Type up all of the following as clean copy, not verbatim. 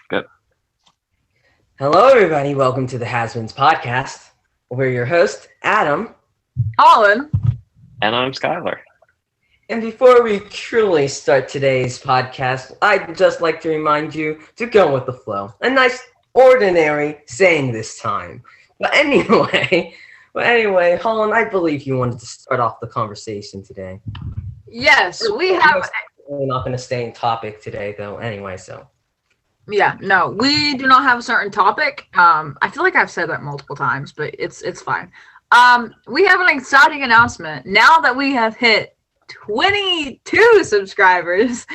Good. Hello, everybody. Welcome to the Has-Beens podcast. We're your host, Adam. Colin. And I'm Skylar. And before we truly start today's podcast, I'd just like to remind you to go with the flow. A nice, ordinary saying this time. But anyway, Colin, I believe you wanted to start off the conversation today. Yes, we have. We're not going to stay in topic today, though. Anyway, so. Yeah, no, we do not have a certain topic. I feel like I've said that multiple times, but it's fine. We have an exciting announcement. Now that we have hit 22 subscribers,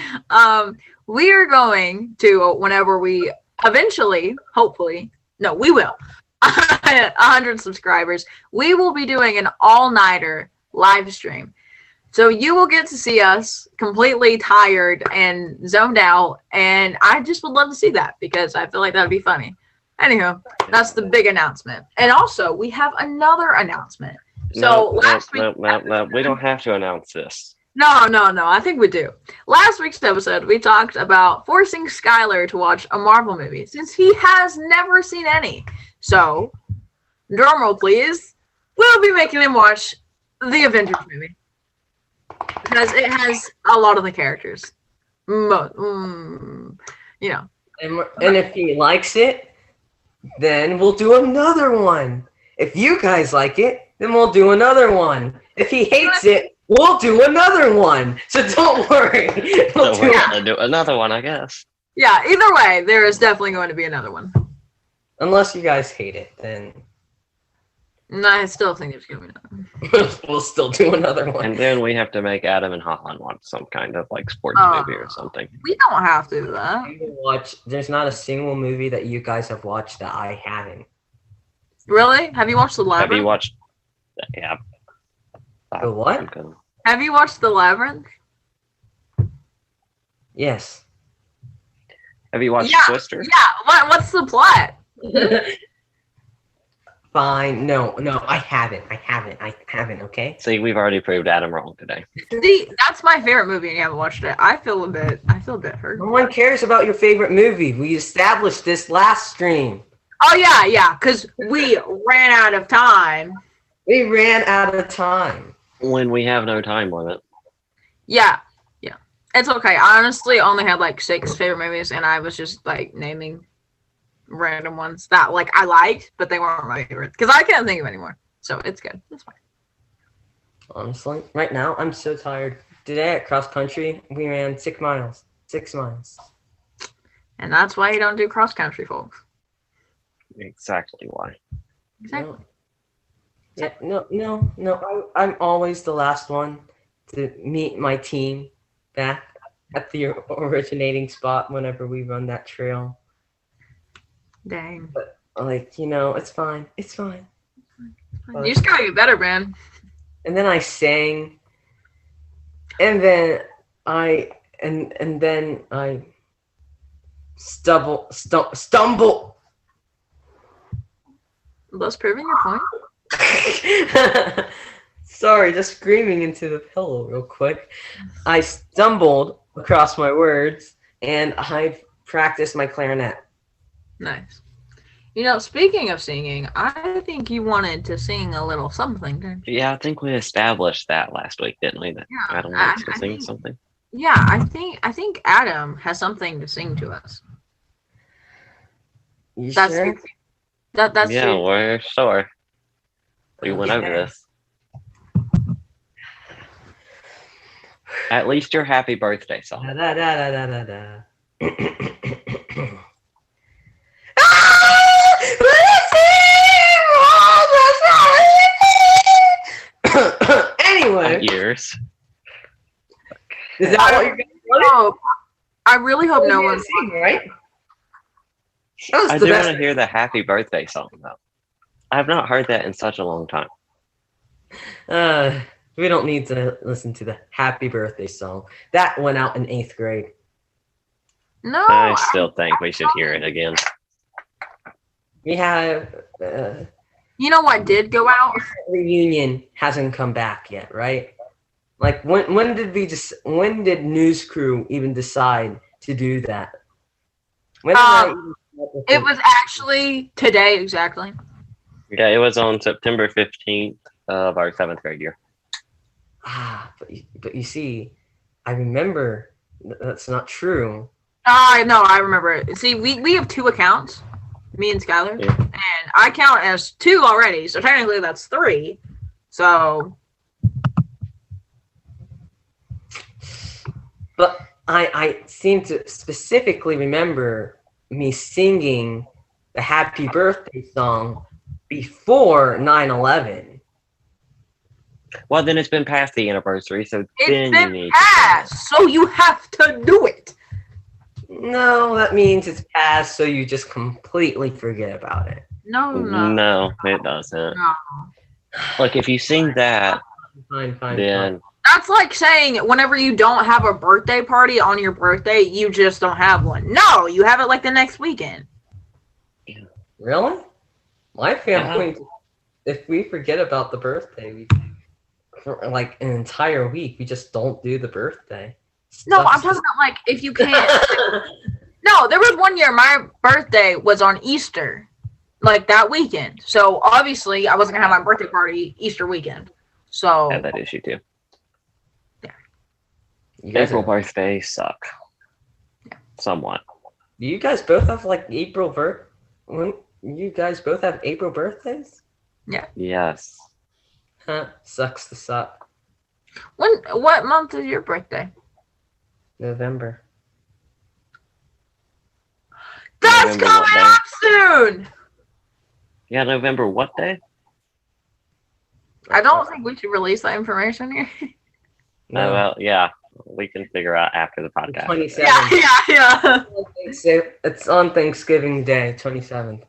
we are going to, whenever we eventually, hopefully, no, we will, 100 subscribers, we will be doing an all-nighter live stream. So you will get to see us completely tired and zoned out, and I just would love to see that because I feel like that would be funny. Anywho, that's the big announcement. And also, we have another announcement. So last week, we don't have to announce this. No, I think we do. Last week's episode, we talked about forcing Skylar to watch a Marvel movie since he has never seen any. So, drum roll, please. We'll be making him watch the Avengers movie. Because it has a lot of the characters. And if he likes it, then we'll do another one. If you guys like it, then we'll do another one. If he hates it, we'll do another one. So don't worry. We'll do another one, I guess. Yeah, either way, there is definitely going to be another one. Unless you guys hate it, then... No, I still think there's going to be another one. We'll still do another one. And then we have to make Adam and Hotline watch some kind of like sports movie or something. We don't have to do that. There's not a single movie that you guys have watched that I haven't. Really? Have you watched The Labyrinth? Have you watched... Yeah. The what? Have you watched The Labyrinth? Yes. Have you watched Twister? Yeah. What's the plot? Fine. No, I haven't, okay? See, we've already proved Adam wrong today. See, that's my favorite movie and you haven't watched it. I feel a bit hurt. No one cares about your favorite movie. We established this last stream. Oh, yeah, because we ran out of time. We ran out of time. When we have no time limit. Yeah. It's okay. I honestly only had like 6 favorite movies and I was just like naming random ones that like I liked, but they weren't my favorite because I can't think of any more. So it's good. It's fine. Honestly, right now I'm so tired. Today at cross country, we ran 6 miles. 6 miles. And that's why you don't do cross country, folks. Exactly why. Exactly. No. I'm always the last one to meet my team back at the originating spot whenever we run that trail. Dang. But it's fine. It's fine. You just gotta get better, man. And then I sang, and then I stumble. Thus proving your point. Sorry, just screaming into the pillow real quick. I stumbled across my words, and I practiced my clarinet. Nice. Speaking of singing, I think you wanted to sing a little something, didn't you? Yeah, I think we established that last week, didn't we? That Adam wants to sing something. Yeah, I think Adam has something to sing to us. You sure? That's yeah, true. we're sure. We went over this. At least your happy birthday song. Anyway. Years. Is that what you're going to do? I really hope no one sing, right? I do want to hear the happy birthday song, though. I have not heard that in such a long time. We don't need to listen to the happy birthday song. That went out in 8th grade. No. I still think we should hear it again. We have... you know what did go out? Reunion hasn't come back yet, right? Like when did News Crew even decide to do that? When did I even start with It was actually today exactly. Yeah, it was on September 15th of our 7th grade year. But you see, I remember that's not true. I know, I remember it. See, we have 2 accounts, me and Skylar, Yeah. and I count as 2 already, so technically that's 3. So, But I seem to specifically remember me singing the happy birthday song before 9/11. Well, then it's been past the anniversary, so then it's you been need passed, so you have to do it. No, that means it's past, so you just completely forget about it. No, to sing no, it. No, it doesn't. no. Like, if you sing that, Fine. then That's like saying whenever you don't have a birthday party on your birthday, you just don't have one. No, you have it like the next weekend. Really? My family, if we forget about the birthday, for like an entire week, we just don't do the birthday. No, Stuff's I'm talking about like if you can't. No, there was one year my birthday was on Easter, like that weekend. So obviously I wasn't gonna have my birthday party Easter weekend. So I have that issue too. You guys April are- birthdays suck. Somewhat. Do you guys both have like April birth? When you guys both have April birthdays? Yes. Huh? Sucks to suck. what month is your birthday? November. That's November coming what day? up soon. Yeah, November what day? I don't think we should release that information here. No, well, yeah. We can figure out after the podcast. 27th. Yeah. It's on Thanksgiving Day, 27th.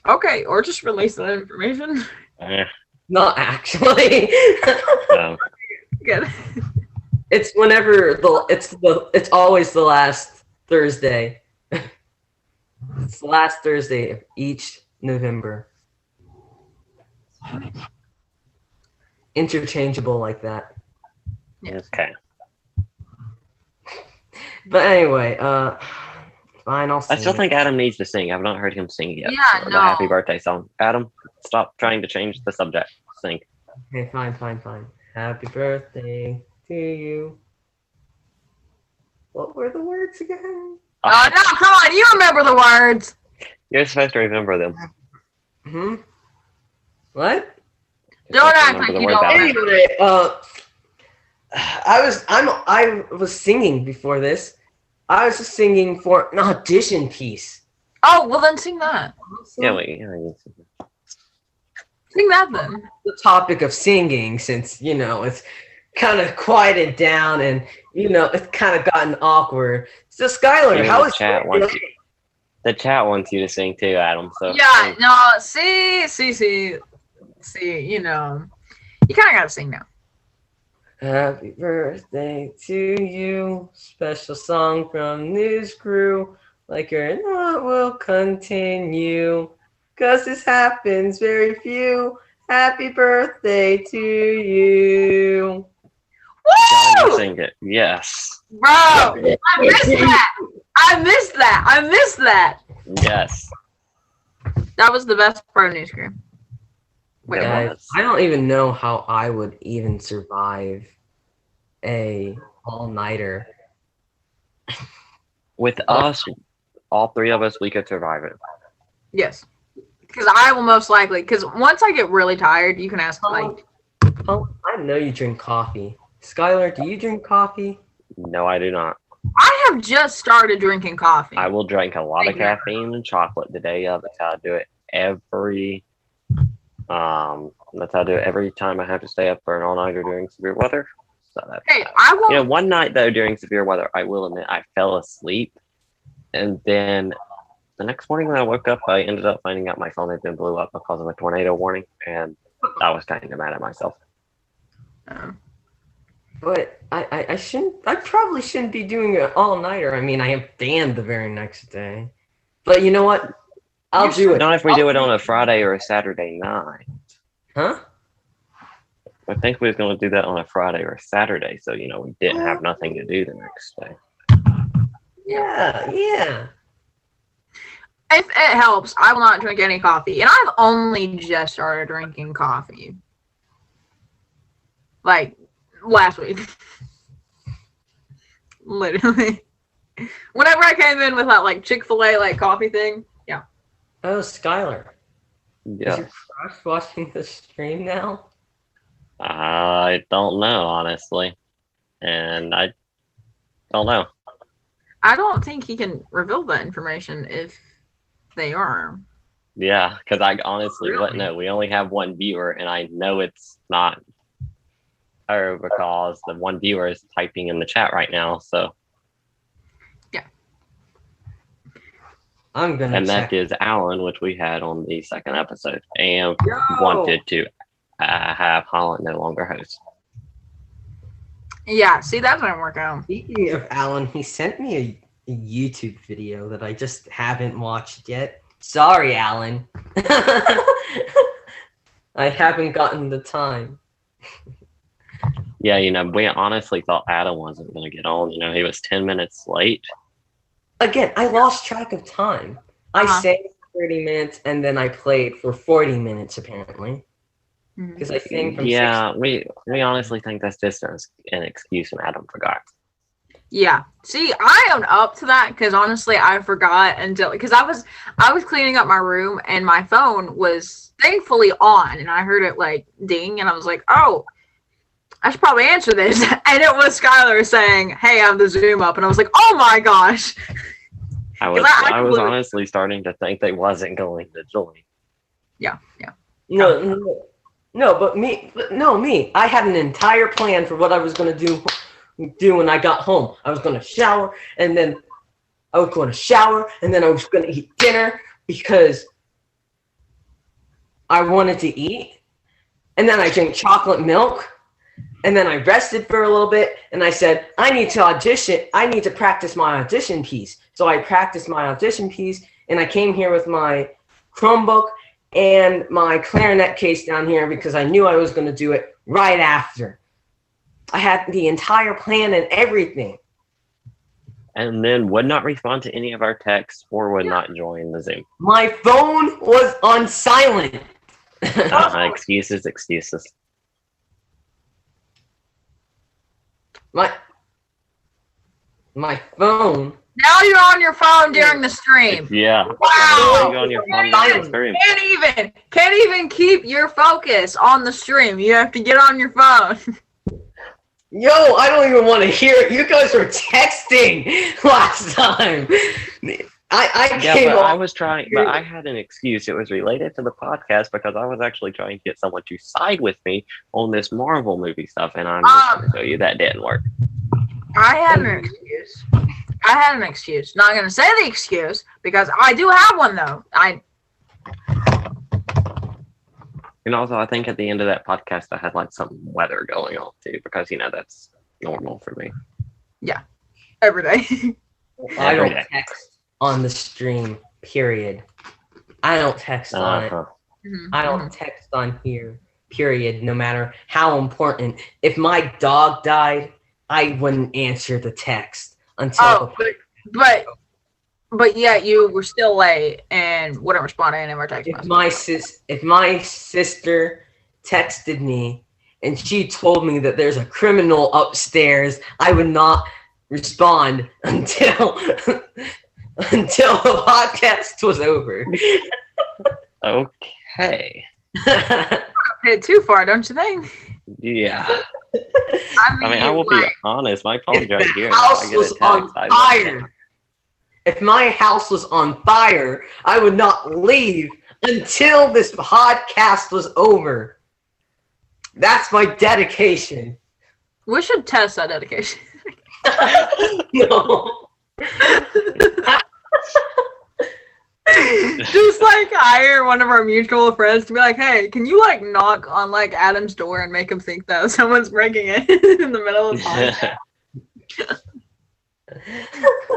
Okay, or just release that information. Eh, Not actually. so, Good. It's whenever it's always the last Thursday. It's the last Thursday of each November. Interchangeable like that. okay. But anyway, fine, I'll sing. I still it. think Adam needs to sing. I've not heard him sing yet. Yeah, The no. happy birthday song. Adam, stop trying to change the subject. Sing. Okay, fine. Happy birthday to you. What were the words again? Oh no, come on, you remember the words. You're supposed to remember them. What? You're Don't supposed to act remember like the you word don't back. remember. Anyway, I was singing before this. I was just singing for an audition piece. Oh, well then sing that. Yeah, wait. Sing that then. The topic of singing, since it's kind of quieted down and it's kind of gotten awkward. So Skylar, Even how the is chat your wants The chat wants you to sing too, Adam. So Yeah, no, see, you kind of gotta sing now. Happy birthday to you. Special song from News Crew. Like or not will continue. 'Cause this happens very few. Happy birthday to you. John, Woo! sing it. Yes. Bro, I missed that. Yes. That was the best part of News Crew. Wait, It Guys, was. I don't even know how I would even survive a all-nighter. With us, all 3 of us, we could survive it. yes. Because I will most likely, because once I get really tired, you can ask, like, Oh, I know you drink coffee. Skylar, do you drink coffee? No, I do not. I have just started drinking coffee. I will drink a lot of caffeine and chocolate the day of. That's how I do it that's how I do it every time I have to stay up for an all-nighter during severe weather. So that's Hey, I won't. one night though during severe weather, I will admit I fell asleep, and then the next morning when I woke up, I ended up finding out my phone had been blew up because of a tornado warning, and I was kind of mad at myself. But I probably shouldn't be doing an all-nighter. I mean, I am banned the very next day. But you know what? I'll do it. Not if we do it on a Friday or a Saturday night. Huh? I think we was going to do that on a Friday or a Saturday, so we didn't have nothing to do the next day. Yeah. If it helps, I will not drink any coffee. And I've only just started drinking coffee. Like, last week. Literally. Whenever I came in with that, like, Chick-fil-A, like, coffee thing. Yeah. Oh, Skylar. Yeah. Is your crush watching the stream now? I don't know, honestly. And I don't know. I don't think he can reveal that information if they are. Yeah, because I honestly Really? wouldn't know. We only have one viewer, and I know it's not her because the one viewer is typing in the chat right now. So, I'm gonna and check. that is Alan, which we had on the second episode, and Yo! wanted to have Holland no longer host. Yeah, see, that didn't work out. Speaking of Alan, he sent me a YouTube video that I just haven't watched yet. Sorry, Alan. I haven't gotten the time. Yeah, we honestly thought Adam wasn't going to get on. He was 10 minutes late. Again, I lost track of time. I sang for 30 minutes and then I played for 40 minutes apparently. Because I sang from we honestly think that's just an excuse and Adam forgot. Yeah. See, I own up to that because honestly, I forgot until because I was cleaning up my room and my phone was thankfully on and I heard it like ding and I was like, oh, I should probably answer this. And it was Skylar saying, hey, I have the Zoom up. And I was like, oh my gosh. I was honestly starting to think they wasn't going to join. Yeah. No, but me. I had an entire plan for what I was going to do when I got home. I was going to shower, and then I was going to eat dinner because I wanted to eat. And then I drank chocolate milk, and then I rested for a little bit, and I said, I need to audition. I need to practice my audition piece. So I practiced my audition piece, and I came here with my Chromebook and my clarinet case down here because I knew I was going to do it right after. I had the entire plan and everything. And then would not respond to any of our texts or would not join the Zoom. My phone was on silent. Excuses. My phone. Now you're on your phone during the stream. Yeah. Wow. On your phone during the stream. Can't even keep your focus on the stream. You have to get on your phone. Yo, I don't even want to hear it. You guys were texting last time. I was trying, but I had an excuse. It was related to the podcast because I was actually trying to get someone to side with me on this Marvel movie stuff, and I'm just going to tell you that didn't work. I had an excuse. Not going to say the excuse because I do have one though. And also, I think at the end of that podcast, I had like some weather going on too, because that's normal for me. Yeah, every day. I don't text on the stream. Period. I don't text on it. Mm-hmm. I don't text on here. Period. No matter how important. If my dog died, I wouldn't answer the text until. But yet you were still late and wouldn't respond to any of our text messages. If my sister texted me and she told me that there's a criminal upstairs, I would not respond until the podcast was over. Okay. Hit too far, don't you think? Yeah. I mean, I will be honest. My phone's right here. House was on fire. If my house was on fire, I would not leave until this podcast was over. That's my dedication. We should test that dedication. No. Just like hire one of our mutual friends to be like, hey, can you like knock on like Adam's door and make him think that someone's breaking in in the middle of the podcast?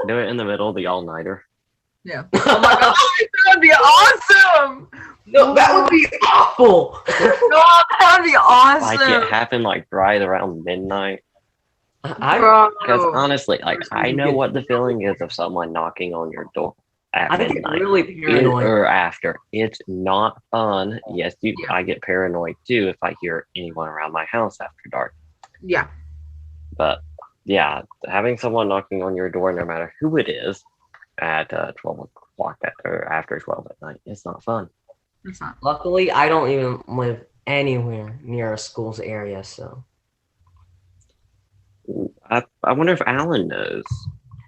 Do it in the middle of the all-nighter. Yeah. Oh my god, that would be awesome! No, that would be awful. No, that would be awesome. Like it happened like right around midnight. Because Bro. honestly, like I know what the feeling is of someone knocking on your door at I get midnight really paranoid. or after. It's not fun. Yes, Yeah. I get paranoid too if I hear anyone around my house after dark. Yeah. But yeah, having someone knocking on your door, no matter who it is, at 12 o'clock or after 12 at night, it's not fun. It's not. Luckily, I don't even live anywhere near a school's area, so. I wonder if Alan knows.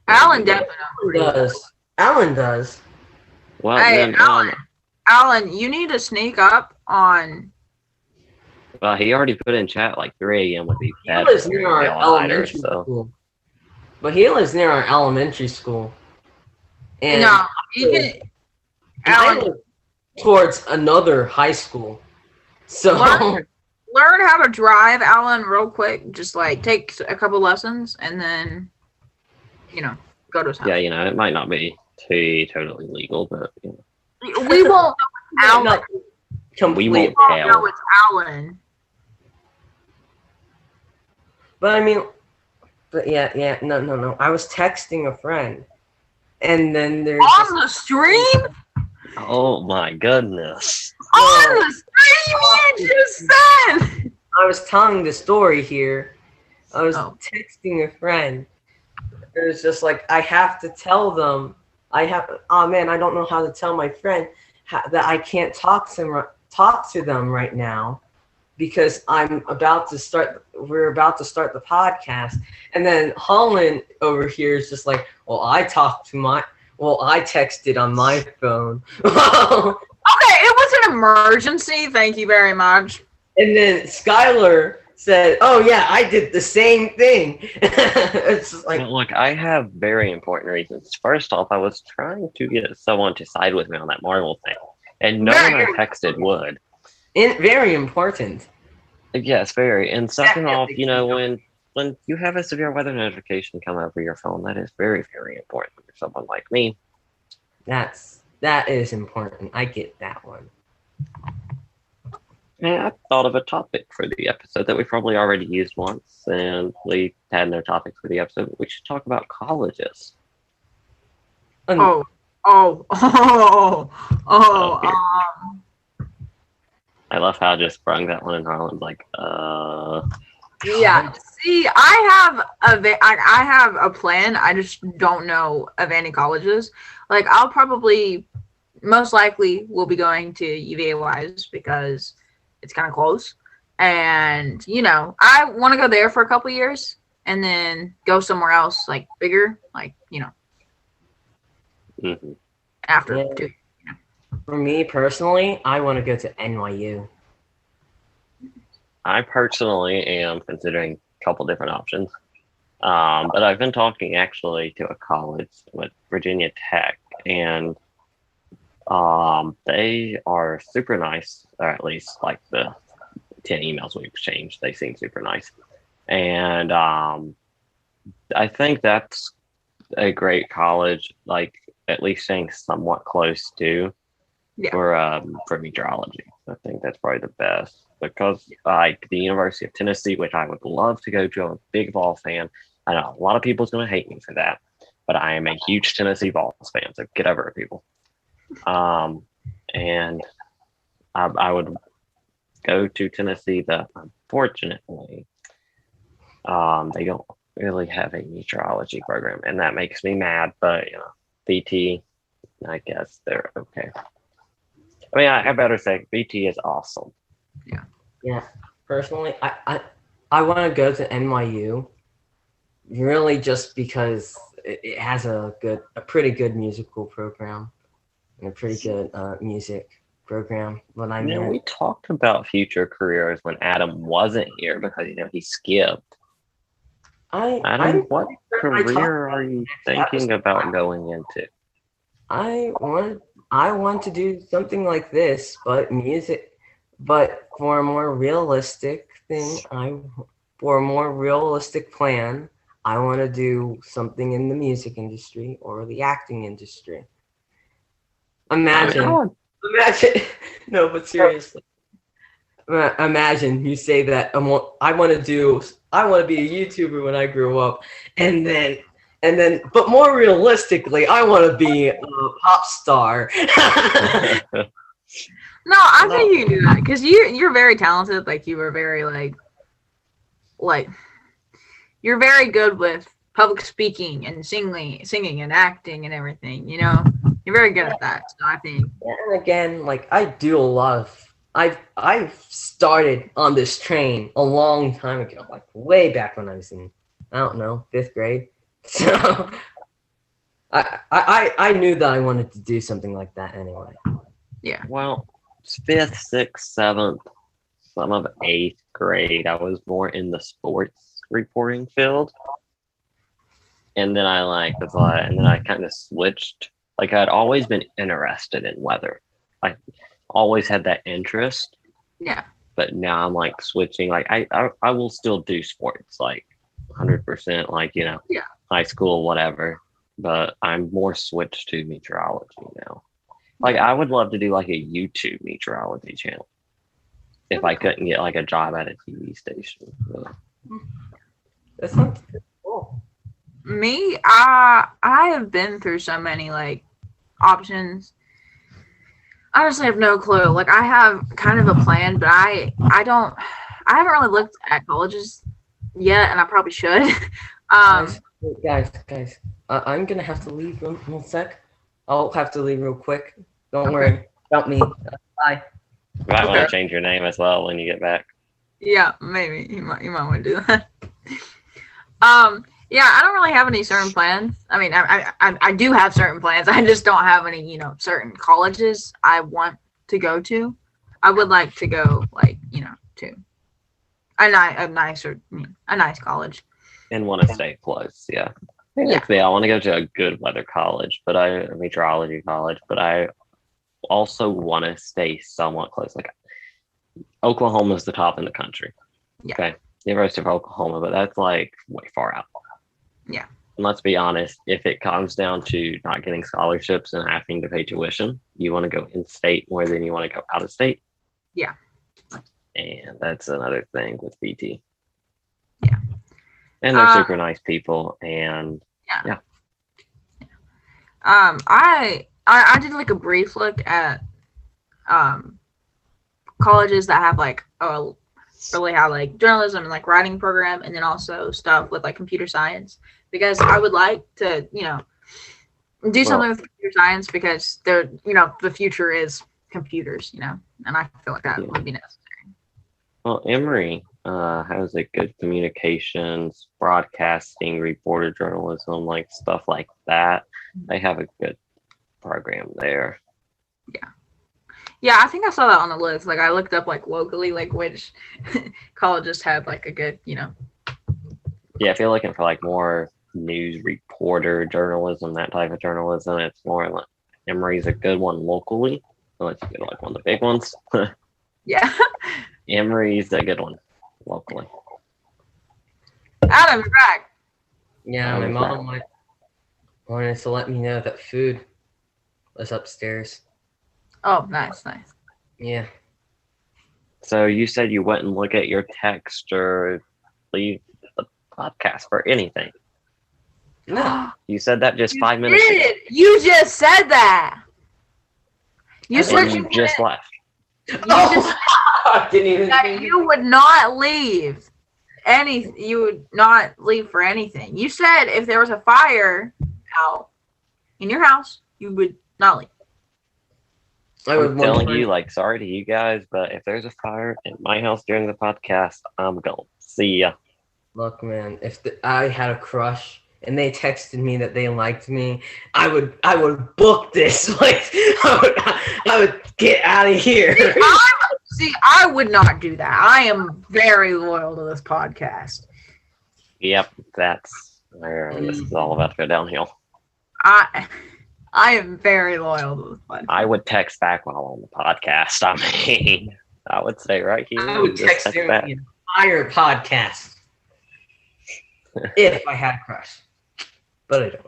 Alan definitely Does. Alan does. Well, Hey, then, Alan, you need to sneak up on. well, he already put in chat like 3 a.m. would be He bad lives for near hearing our the all-nighter, elementary so. school. But he lives near our elementary school. And No, you can. I Alan, live towards another high school. So learn how to drive, Alan, real quick. Just like take a couple lessons and then, go to his house. Yeah, it might not be totally legal, but We won't know Alan. not we complete. won't No, tell. it's Alan. But I mean, but yeah, no. I was texting a friend, and then there's On the stream? Oh my goodness. On the stream, you just said. I was telling the story here. I was Oh. texting a friend. It was just like I have to tell them. Oh man, I don't know how to tell my friend that I can't talk to them right now because we're about to start the podcast. And then Holland over here is just like, well, I texted on my phone. Okay, it was an emergency. Thank you very much. And then Skylar said, oh yeah, I did the same thing. It's just like, Look, I have very important reasons. First off, I was trying to get someone to side with me on that Marvel thing, and no one I texted would. very important. Yes, very. And second off, Definitely. when you have a severe weather notification come over your phone, that is very, very important for someone like me. That is important. I get that one. And I thought of a topic for the episode that we probably already used once, and we had no topic for the episode. But we should talk about colleges. Oh. I love how I just sprung that one in Harlan. Like, Yeah. See, I have a plan. I just don't know of any colleges. Like, I'll probably, most likely, will be going to UVA-wise because it's kind of close. And, I want to go there for a couple years and then go somewhere else, like, bigger, like, after. Yeah. 2. For me personally, I want to go to NYU. I personally am considering a couple different options. But I've been talking actually to a college with Virginia Tech, and they are super nice, or at least like the 10 emails we exchanged, they seem super nice. And I think that's a great college, like at least staying somewhat close to for meteorology. I think that's probably the best because like the University of Tennessee, which I would love to go to, I'm a big Vols fan. I know a lot of people's going to hate me for that, but I am a huge Tennessee Vols fan, so get over it, people. And I would go to Tennessee, that unfortunately they don't really have a meteorology program, and that makes me mad, but VT, I guess they're okay. I mean, I better say VT is awesome. Yeah. Personally, I want to go to NYU really just because it has a pretty good musical program and a pretty good music program. But We talked about future careers when Adam wasn't here because he skipped. Adam, what career are you thinking about going into? I want to do something like this, but music, but for a more realistic thing, for a more realistic plan, I want to do something in the music industry or the acting industry. Imagine, no, but seriously, imagine you say that I want to do I want to be a YouTuber when I grow up, and then, but more realistically, I want to be a pop star. No, I think you can do that because you're very talented. Like you were very like you're very good with public speaking and singing and acting and everything. You know, you're very good at that. So I think. And again, like I do a lot of. I've started on this train a long time ago, like way back when I was in, I don't know, 5th grade. So I knew that I wanted to do something like that anyway. Yeah. Well, 5th, 6th, 7th, some of 8th grade, I was more in the sports reporting field. And then I kind of switched. Like I'd always been interested in weather. Like always had that interest. Yeah. But now I'm like switching. Like I will still do sports, like 100%, like Yeah. high school, whatever. But I'm more switched to meteorology now. Like I would love to do like a YouTube meteorology channel if I couldn't get like a job at a TV station. But That sounds cool. Me, I have been through so many like options. I honestly have no clue. Like I have kind of a plan, but I haven't really looked at colleges yet, and I probably should. Guys, I'm gonna have to leave one sec. I'll have to leave real quick. Don't worry about me. Bye. you might want to change your name as well when you get back. Yeah, maybe you might want to do that. Yeah, I don't really have any certain plans. I mean, I do have certain plans. I just don't have any, certain colleges I want to go to. I would like to go, like, to a nice college. And want to stay close, yeah. I want to go to a good weather college, a meteorology college, but I also want to stay somewhat close. Like Oklahoma is the top in the country. Yeah. Okay. University of Oklahoma, but that's like way far out. Yeah. And let's be honest, if it comes down to not getting scholarships and having to pay tuition, you want to go in state more than you want to go out of state. Yeah. And that's another thing with VT. Yeah. And they're super nice people. And yeah. I did like a brief look at colleges that have like really have like journalism and like writing program, and then also stuff with like computer science, because I would like to do something with computer science, because they're the future is computers, and I feel like that would be necessary. Well, Emory has a good communications, broadcasting, reporter journalism, like stuff like that. They have a good program there. Yeah, I think I saw that on the list. Like I looked up like locally, like which colleges had like a good, Yeah, if you're looking for like more news reporter journalism, that type of journalism, it's more like Emory's a good one locally, unless you get like one of the big ones. Yeah. Emory's a good one locally. Adam, you're back. Yeah, my mom wanted to let me know that food was upstairs. Oh, nice. Yeah. So you said you wouldn't look at your text or leave the podcast for anything. No. You said that just 5 minutes ago. You just said that. You said you just left. I didn't even that you would not leave you would not leave for anything. You said if there was a fire out in your house, you would not leave. I'm telling you, like, sorry to you guys, but if there's a fire in my house during the podcast, I'm going. See ya. Look, man, if I had a crush and they texted me that they liked me, I would book this. Like, I would get out of here. I would not do that. I am very loyal to this podcast. Yep, that's where this is all about to go downhill. I am very loyal to this podcast. I would text back while on the podcast. I mean, I would stay right here. I would text him the entire podcast if I had a crush, but I don't.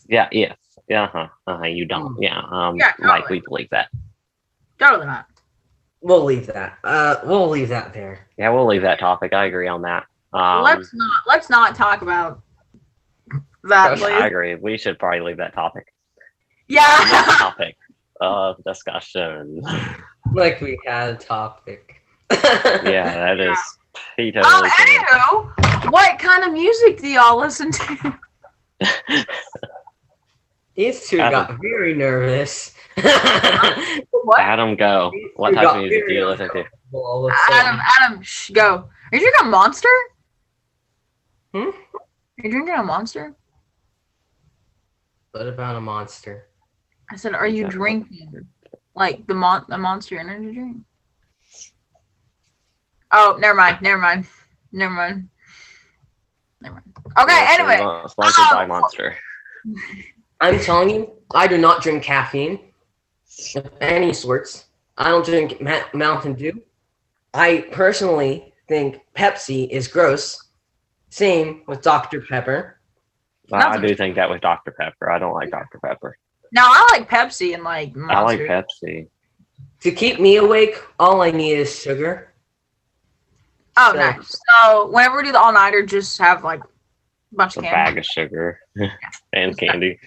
Yeah, yes, you don't. Yeah, totally. Mike, we believe that. Totally not. We'll leave that. We'll leave that there. Yeah, we'll leave that topic. I agree on that. Let's not talk about that, Gosh, I please. agree. We should probably leave that topic. Yeah. Topic of discussion. like we had a topic. Yeah, that is. He totally can. Anywho, what kind of music do y'all listen to? These two Adam. got very nervous. What? Adam, go. These What two type of got music do very you listen to? uncomfortable all of a sudden. Adam, shh, go. Are you drinking a Monster? Hmm? Are you drinking a Monster? What about a monster? I said, are you drinking like the Monster energy drink? Oh, never mind. Okay, anyway. Sponsored by Monster. I'm telling you, I do not drink caffeine of any sorts. I don't drink Mountain Dew. I personally think Pepsi is gross. Same with Dr. Pepper. I do think that was Dr. Pepper. I don't like Dr. Pepper. No, I like Pepsi and like Monster. I like Pepsi. To keep me awake, all I need is sugar. Oh, So- nice. So whenever we do the all-nighter, just have like a bunch A of bag candy. of sugar and candy.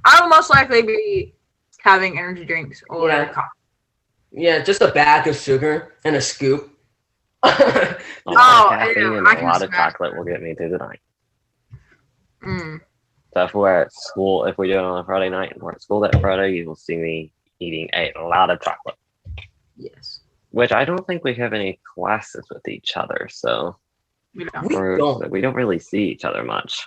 I will most likely be having energy drinks or Yeah. coffee. Yeah, just a bag of sugar and a scoop. A lot Oh, of caffeine yeah, and I a can lot of smash chocolate will get me through the night. Mm. So if we're at school, if we do it on a Friday night and we're at school that Friday, you will see me eating a lot of chocolate. Yes. Which I don't think we have any classes with each other, so We don't. We don't. really see each other much.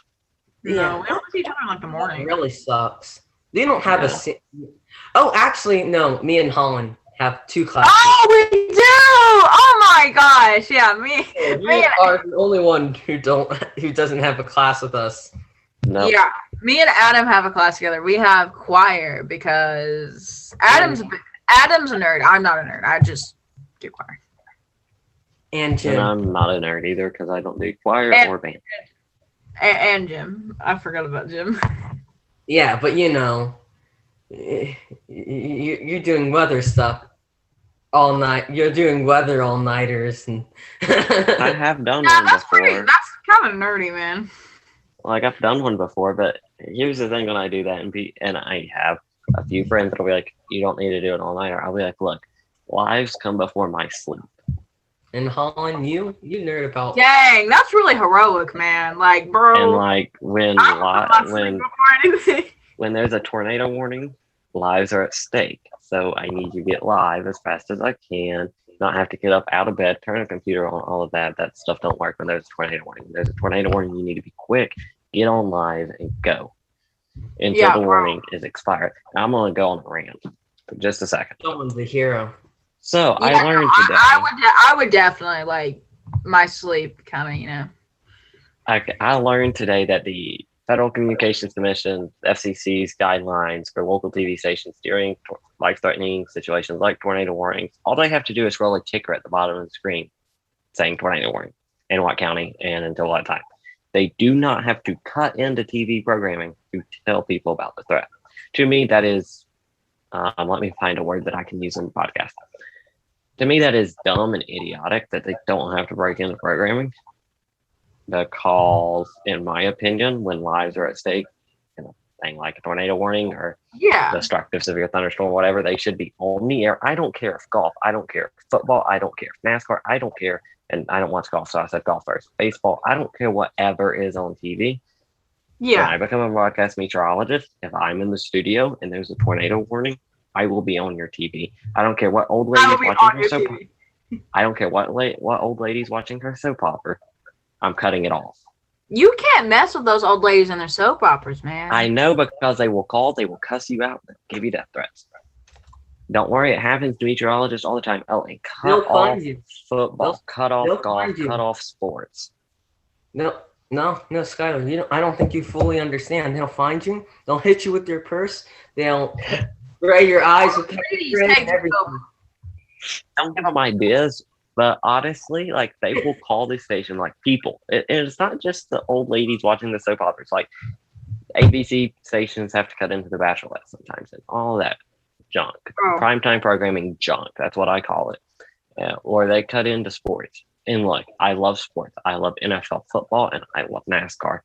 No, Yeah. we don't see each other in like the It morning. really sucks. They don't have Yeah. Oh, actually, no. Me and Holland have 2 classes. Oh, we do! Oh my gosh! Yeah, me. You are the only one who doesn't have a class with us. No, Yeah, me and Adam have a class together. We have choir because Adam's a nerd. I'm not a nerd. I just do choir. And and Jim. I'm not a nerd either because I don't do choir And- or band. And Jim. I forgot about Jim. Yeah, but you know, you're doing weather stuff all night. You're doing weather all-nighters. And I have done Yeah, one that's pretty. before. That's kind of nerdy, man. Like I've done one before, but here's the thing: when I do that, and I have a few friends that'll be like, "You don't need to do it all nighter." I'll be like, "Look, lives come before my sleep." And Holland, you nerd about. Dang, that's really heroic, man. Like, bro. And like when I don't know when before anything. when there's a tornado warning, lives are at stake. So I need to get live as fast as I can, not have to get up out of bed, turn a computer on, all of that. That stuff don't work when there's a tornado warning. When there's a tornado warning, you need to be quick, get on live, and go until Yeah, the bro. warning is expired. Now, I'm going to go on a rant for just a second. Someone's the hero. So Yeah, I learned today. I would definitely like my sleep, kind of, you know. I learned today that the Federal Communications Commission, FCC's guidelines for local TV stations during life-threatening situations like tornado warnings, all they have to do is roll a ticker at the bottom of the screen saying tornado warning in what county and until what time. They do not have to cut into TV programming to tell people about the threat. To me, that is, let me find a word that I can use in the podcast. To me, that is dumb and idiotic that they don't have to break into programming. Because, in my opinion, when lives are at stake, in a thing like a tornado warning or Yeah. destructive severe thunderstorm, whatever, they should be on the air. I don't care if golf, I don't care if football, I don't care if NASCAR, I don't care. And I don't watch golf, so I said golf first. Baseball, I don't care whatever is on TV. When Yeah. I become a broadcast meteorologist, if I'm in the studio and there's a tornado warning, I will be on your TV. I don't care what old I lady's will be watching on her your soap. TV. I don't care what old lady's watching her soap opera. I'm cutting it off. You can't mess with those old ladies and their soap operas, man. I know because they will call, they will cuss you out, they'll give you death threats. Don't worry, it happens to meteorologists all the time. Oh, and They'll cut off find you. football, They'll- cut off they'll golf, find you. cut off sports. No, Skylar. I don't think you fully understand. They'll find you. They'll hit you with their purse. They'll spray your eyes with Ladies spray take and the everything. soap. Don't give them ideas, but honestly, like they will call this station like people. And it's not just the old ladies watching the soap operas. Like ABC stations have to cut into The Bachelorette sometimes and all that junk. Oh. Primetime programming junk. That's what I call it. Or they cut into sports. And look, I love sports. I love NFL football and I love NASCAR.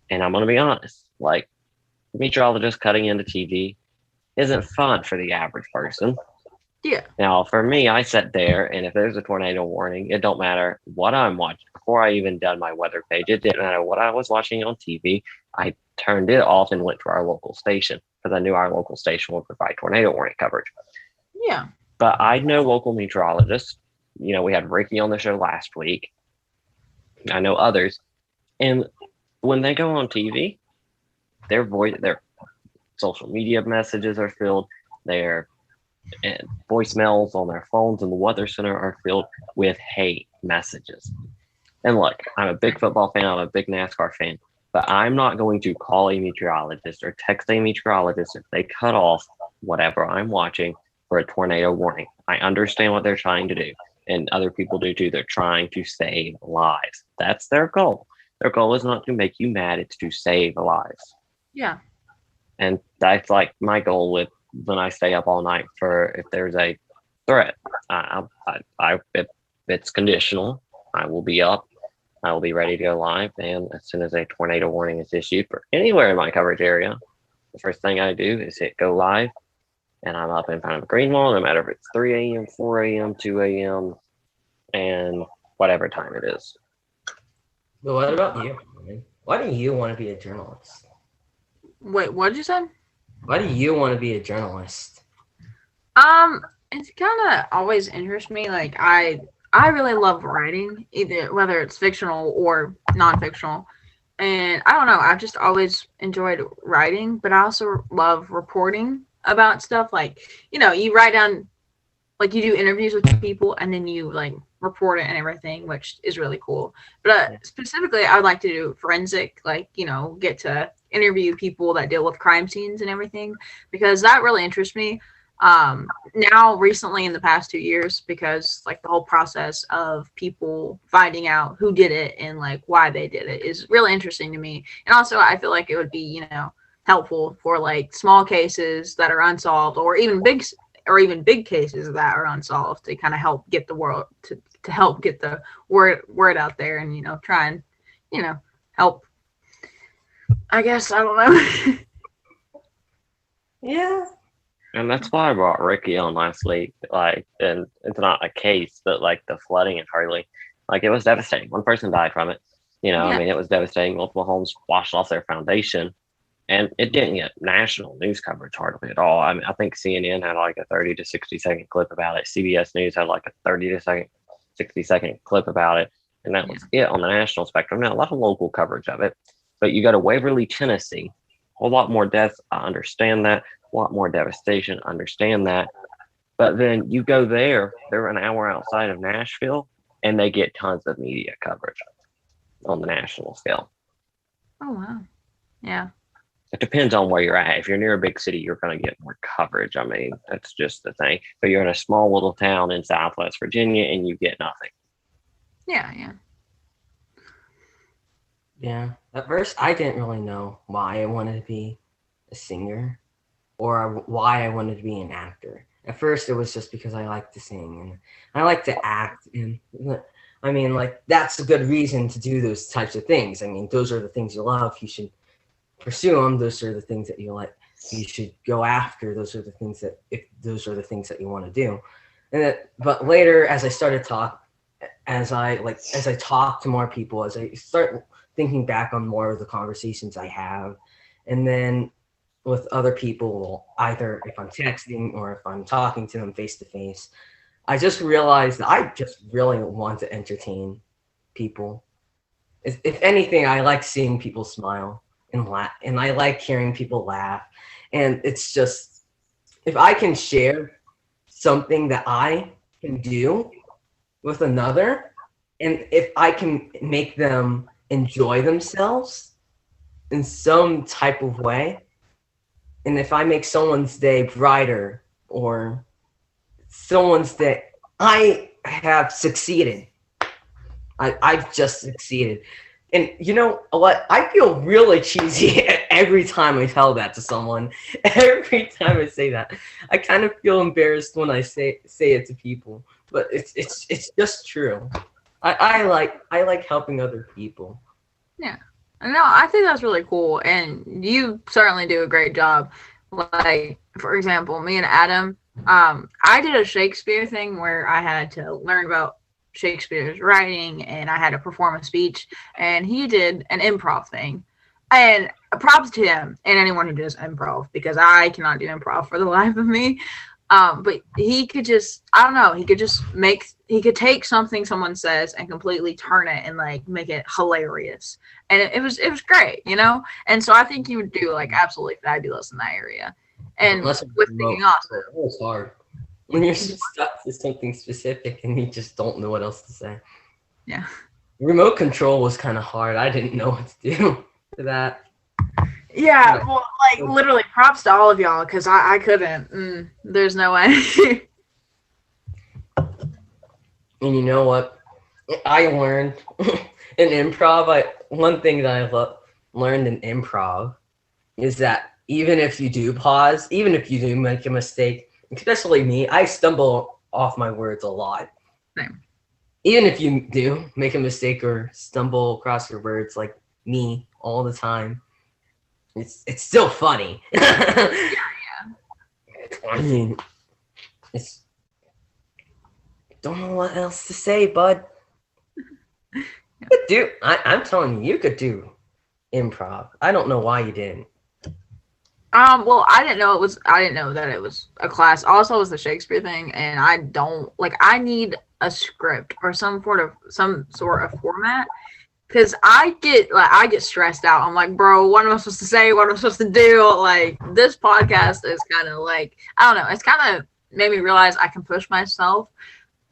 And I'm going to be honest, like, meteorologist cutting into TV isn't fun for the average person. Yeah. Now, for me, I sit there, and if there's a tornado warning, it don't matter what I'm watching. Before I even done my weather page, it didn't matter what I was watching on TV. I turned it off and went to our local station because I knew our local station would provide tornado warning coverage. Yeah. But I know local meteorologists. You know, we had Ricky on the show last week. I know others. And when they go on TV, their social media messages are filled, their voicemails on their phones in the weather center are filled with hate messages. And look, I'm a big football fan, I'm a big NASCAR fan, but I'm not going to call a meteorologist or text a meteorologist if they cut off whatever I'm watching for a tornado warning. I understand what they're trying to do, and other people do too. They're trying to save lives. That's their goal. Their goal is not to make you mad, it's to save lives. Yeah. And that's like my goal with when I stay up all night for if there's a threat. If it's conditional, I will be up. I will be ready to go live. And as soon as a tornado warning is issued for anywhere in my coverage area, the first thing I do is hit go live. And I'm up in front of a green wall, no matter if it's 3 a.m., 4 a.m., 2 a.m., and whatever time it is. But what about you? Why do you want to be a journalist? Wait, what did you say? Why do you want to be a journalist? It's kind of always interests me. Like I really love writing, either whether it's fictional or non-fictional. And I don't know, I've just always enjoyed writing, but I also love reporting about stuff. Like, you know, you write down, like you do interviews with people and then you like report it and everything, which is really cool. But specifically, I would like to do forensic, like, you know, get to interview people that deal with crime scenes and everything, because that really interests me. Now recently in the past 2 years, because like the whole process of people finding out who did it and like why they did it is really interesting to me. And also I feel like it would be, you know, helpful for like small cases that are unsolved, or even big cases that are unsolved, to kind of help get the world to help get the word out there, and, you know, try and, you know, help, I guess. I don't know. Yeah. And that's why I brought Ricky on last week. Like, and it's not a case, but like the flooding in Hurley, like it was devastating. One person died from it. You know, Yeah. I mean, it was devastating. Multiple homes washed off their foundation, and it didn't get national news coverage hardly at all. I mean, I think CNN had like a 30 to 60 second clip about it. CBS News had like a 30 to 60 second clip about it, and that was it on the national spectrum. Now, a lot of local coverage of it, but you go to Waverly, Tennessee, a whole lot more deaths. I understand that. A lot more devastation, understand that. But then you go there, they're an hour outside of Nashville, and they get tons of media coverage on the national scale. Oh, wow. Yeah. It depends on where you're at. If you're near a big city, you're going to get more coverage. I mean, that's just the thing. But you're in a small little town in Southwest Virginia, and you get nothing. Yeah, yeah. Yeah. At first, I didn't really know why I wanted to be a singer or why I wanted to be an actor. At first, it was just because I like to sing and I like to act. And I mean, like, that's a good reason to do those types of things. I mean, those are the things you love. You should pursue them. Those are the things that you like. You should go after. Those are the things that, if those are the things that you want to do. But later, as I started as I talk to more people, as I start thinking back on more of the conversations I have, and then with other people, either if I'm texting or if I'm talking to them face to face, I just realized that I just really want to entertain people. If anything, I like seeing people smile and laugh, and I like hearing people laugh. And it's just, if I can share something that I can do with another, and if I can make them enjoy themselves in some type of way, and if I make someone's day brighter or someone's day, I have succeeded. I've just succeeded. And you know what? I feel really cheesy every time I tell that to someone. Every time I say that, I kind of feel embarrassed when I say it to people. But it's just true. I like helping other people. No, I think that's really cool, and you certainly do a great job. Like, for example, me and Adam, I did a Shakespeare thing where I had to learn about Shakespeare's writing, and I had to perform a speech, and he did an improv thing. And props to him and anyone who does improv, because I cannot do improv for the life of me. But he could just, I don't know, he could take something someone says and completely turn it and like make it hilarious. And it was great, you know? And so I think you would do like absolutely fabulous in that area. And Unless with thinking awesome. It's hard when you're stuck to something specific and you just don't know what else to say. Yeah. Remote control was kind of hard. I didn't know what to do for that. Yeah, well, like literally props to all of y'all, because I couldn't. There's no way. And you know what? I learned in improv, one thing that I learned in improv is that even if you do pause, even if you do make a mistake, especially me, I stumble off my words a lot. Same. Even if you do make a mistake or stumble across your words like me all the time, it's still funny. Yeah. I mean, don't know what else to say, bud. I'm telling you, you could do improv. I don't know why you didn't. Well, I didn't know that it was a class. Also, it was the Shakespeare thing, and I need a script or some sort of format. Because I get stressed out. I'm like, bro, what am I supposed to say? What am I supposed to do? Like, this podcast is kind of like, I don't know. It's kind of made me realize I can push myself,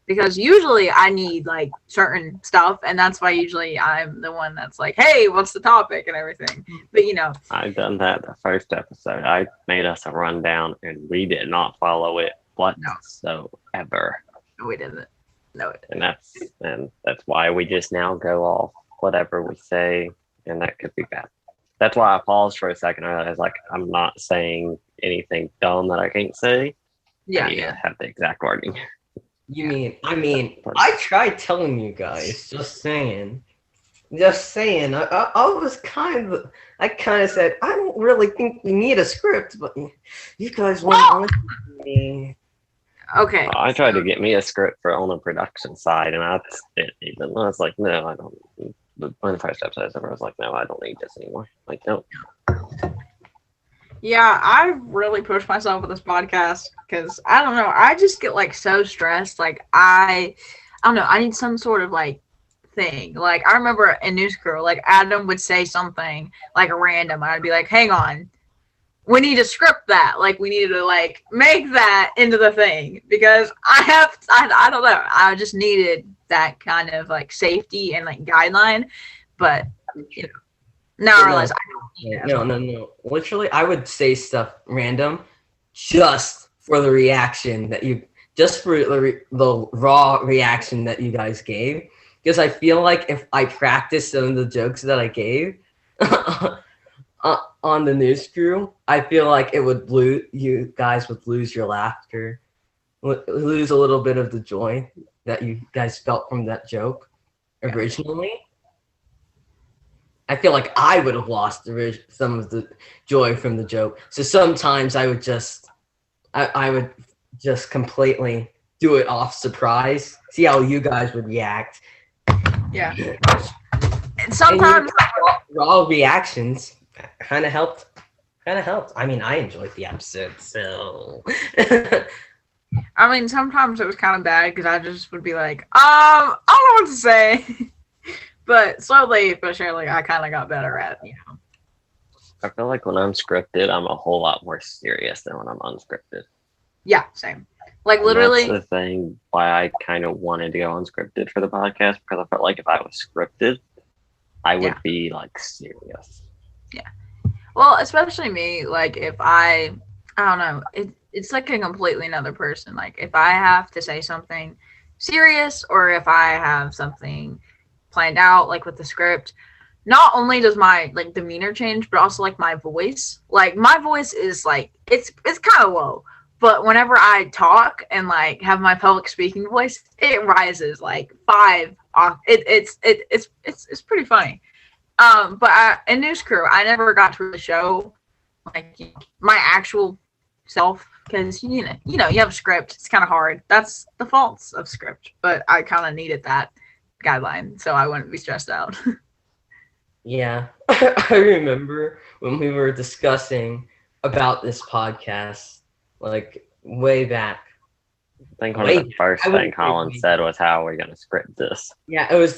because usually I need like certain stuff, and that's why usually I'm the one that's like, hey, what's the topic and everything. But you know, I've done that the first episode. I made us a rundown, and we did not follow it whatsoever. No, we didn't. No, And that's why we just now go off whatever we say, and that could be bad. That's why I paused for a second. I was like, I'm not saying anything dumb that I can't say. Yeah, I need to have the exact wording. I tried telling you guys, just saying. I kind of said, I don't really think we need a script, but you guys want to me. Okay. I tried to get me a script for on the production side, and I was like, no, I don't. One of the first episodes, I was like, no, I don't need this anymore. Like, no. Yeah, I really pushed myself with this podcast because I don't know. I just get like so stressed. Like I don't know. I need some sort of like thing. Like I remember in News Crew, like Adam would say something like random. I'd be like, hang on. We need to script that. Like we need to like make that into the thing, because I don't know. I just needed that kind of like safety and like guideline. But you know, now I realize I don't need that. No. Literally, I would say stuff random just for the reaction that just for the raw reaction that you guys gave. Because I feel like if I practiced some of the jokes that I gave on the News Crew, I feel like you guys would lose your laughter, lose a little bit of the joy that you guys felt from that joke originally. I feel like I would have lost some of the joy from the joke. So sometimes I would just completely do it off surprise, see how you guys would react. Yeah. And sometimes raw reactions kind of helped. I mean, I enjoyed the episode, so. I mean, sometimes it was kind of bad because I just would be like, I don't know what to say. But slowly but surely, I kind of got better at, I feel like when I'm scripted, I'm a whole lot more serious than when I'm unscripted. Yeah, same. Like literally. And that's the thing why I kind of wanted to go unscripted for the podcast, because I felt like if I was scripted, I would be like serious. Yeah. Well, especially me, like if I don't know, it's like a completely another person. Like if I have to say something serious, or if I have something planned out, like with the script, not only does my like demeanor change, but also like my voice. Like my voice is like it's kind of low, but whenever I talk and like have my public speaking voice, it rises like 5 it's pretty funny. But in News Crew, I never got to really show like my actual self because you have a script. It's kind of hard. That's the faults of script, but I kind of needed that guideline so I wouldn't be stressed out. Yeah, I remember when we were discussing about this podcast, like way back. I think one of the first thing Colin said was, "How are we gonna script this?" Yeah, it was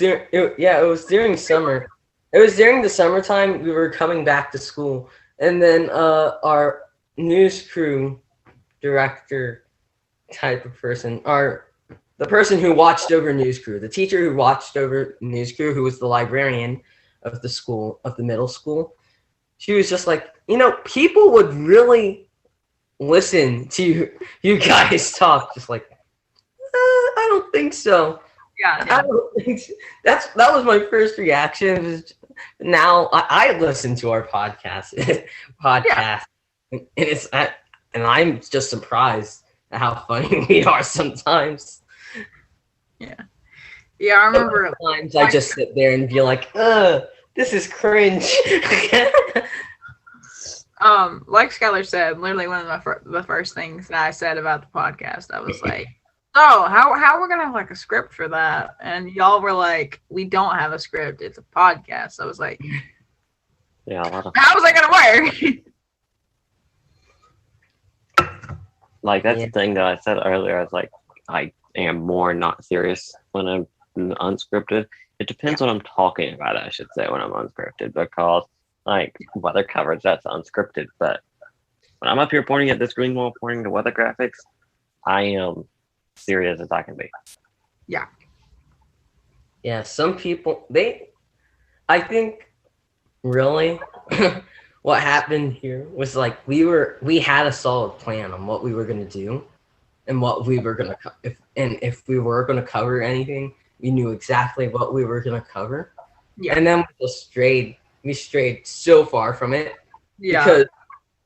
during summer. It was during the summertime. We were coming back to school, and then our news crew director type of person, the person who watched over news crew, the teacher who watched over news crew, who was the librarian of the school, of the middle school, she was just like, people would really listen to you guys talk. Just like, I don't think so. Yeah. I don't think so. That was my first reaction. Now I listen to our podcast, and I'm just surprised at how funny we are sometimes. Yeah, I remember. Sometimes I just sit there and be like, this is cringe. Like Skylar said, literally one of the first things that I said about the podcast, I was like, "Oh, how we're gonna have like a script for that?" And y'all were like, "We don't have a script. It's a podcast." I was like, "Yeah, how was I gonna work?" Like that's the thing that I said earlier. I was like, I am more not serious when I'm unscripted. It depends what I'm talking about, I should say, when I'm unscripted, because like weather coverage, that's unscripted. But when I'm up here pointing at this green wall, pointing to weather graphics, I am serious as I can be. Yeah. Yeah, some people, I think really what happened here was like we had a solid plan on what we were going to do and what we were going to, if we were going to cover anything, we knew exactly what we were going to cover. Yeah. And then we strayed so far from it. Yeah. Because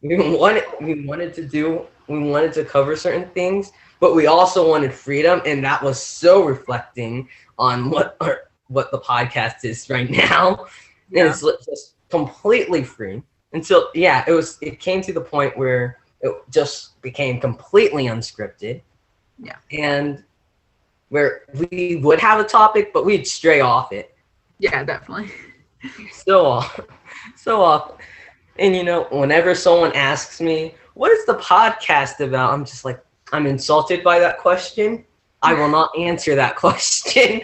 we wanted to cover certain things, but we also wanted freedom, and that was so reflecting on what the podcast is right now. Yeah. It's just completely free until it came to the point where it just became completely unscripted. Yeah. And where we would have a topic, but we'd stray off it. Yeah, definitely. So off. And whenever someone asks me, what is the podcast about? I'm just like, I'm insulted by that question. I will not answer that question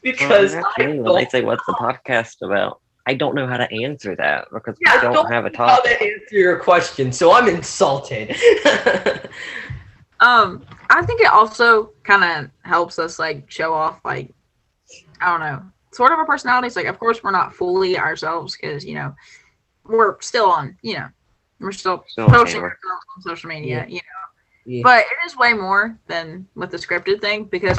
because when they say, what's the podcast about? I don't know how to answer that because I don't have a topic. How to answer your question, so I'm insulted. I think it also kind of helps us like show off, like, I don't know, sort of our personalities. Like, of course, we're not fully ourselves because we're still on, we're still posting ourselves on social media, Yeah. But it is way more than with the scripted thing because